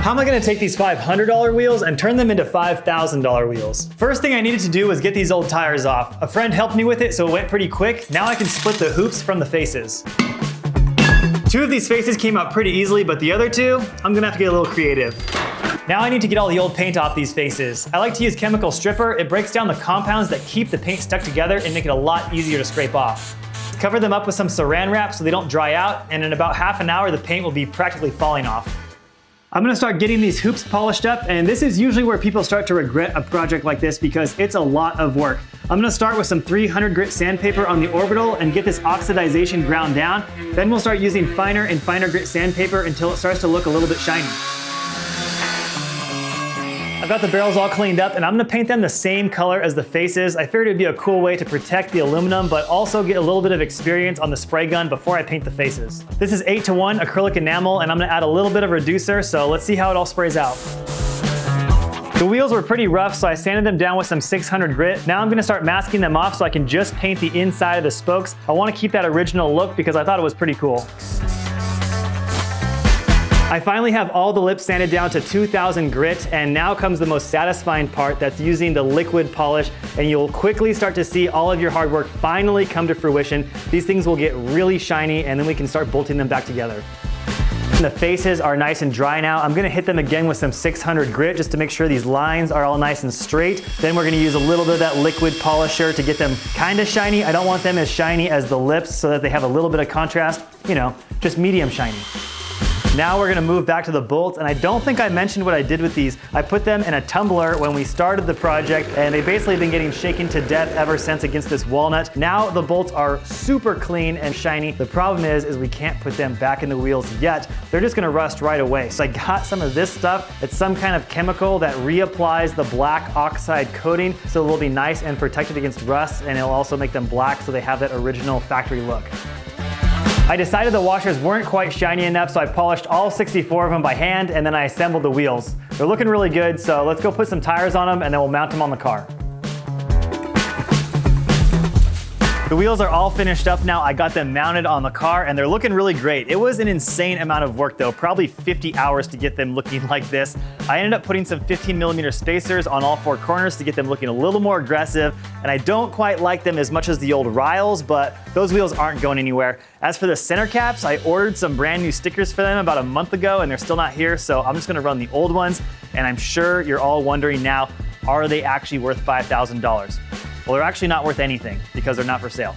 How am I gonna take these $500 wheels and turn them into $5,000 wheels? First thing I needed to do was get these old tires off. A friend helped me with it, so it went pretty quick. Now I can split the hoops from the faces. Two of these faces came out pretty easily, but the other two, I'm gonna have to get a little creative. Now I need to get all the old paint off these faces. I like to use chemical stripper. It breaks down the compounds that keep the paint stuck together and make it a lot easier to scrape off. Cover them up with some saran wrap so they don't dry out, and in about half an hour, the paint will be practically falling off. I'm gonna start getting these hoops polished up, and this is usually where people start to regret a project like this because it's a lot of work. I'm gonna start with some 300 grit sandpaper on the orbital and get this oxidization ground down. Then we'll start using finer and finer grit sandpaper until it starts to look a little bit shiny. I've got the barrels all cleaned up and I'm gonna paint them the same color as the faces. I figured it'd be a cool way to protect the aluminum, but also get a little bit of experience on the spray gun before I paint the faces. This is 8:1 acrylic enamel and I'm gonna add a little bit of reducer, so let's see how it all sprays out. The wheels were pretty rough, so I sanded them down with some 600 grit. Now I'm gonna start masking them off so I can just paint the inside of the spokes. I wanna keep that original look because I thought it was pretty cool. I finally have all the lips sanded down to 2000 grit, and now comes the most satisfying part, that's using the liquid polish, and you'll quickly start to see all of your hard work finally come to fruition. These things will get really shiny, and then we can start bolting them back together. The faces are nice and dry now. I'm gonna hit them again with some 600 grit just to make sure these lines are all nice and straight. Then we're gonna use a little bit of that liquid polisher to get them kind of shiny. I don't want them as shiny as the lips so that they have a little bit of contrast, you know, just medium shiny. Now we're gonna move back to the bolts, and I don't think I mentioned what I did with these. I put them in a tumbler when we started the project, and they basically have been getting shaken to death ever since against this walnut. Now the bolts are super clean and shiny. The problem is we can't put them back in the wheels yet. They're just gonna rust right away. So I got some of this stuff. It's some kind of chemical that reapplies the black oxide coating, so they'll be nice and protected against rust, and it'll also make them black so they have that original factory look. I decided the washers weren't quite shiny enough, so I polished all 64 of them by hand, and then I assembled the wheels. They're looking really good, so let's go put some tires on them and then we'll mount them on the car. The wheels are all finished up now. I got them mounted on the car and they're looking really great. It was an insane amount of work though, probably 50 hours to get them looking like this. I ended up putting some 15mm spacers on all four corners to get them looking a little more aggressive, and I don't quite like them as much as the old Ryals, but those wheels aren't going anywhere. As for the center caps, I ordered some brand new stickers for them about a month ago and they're still not here, so I'm just gonna run the old ones, and I'm sure you're all wondering now, are they actually worth $5,000? Well, they're actually not worth anything because they're not for sale.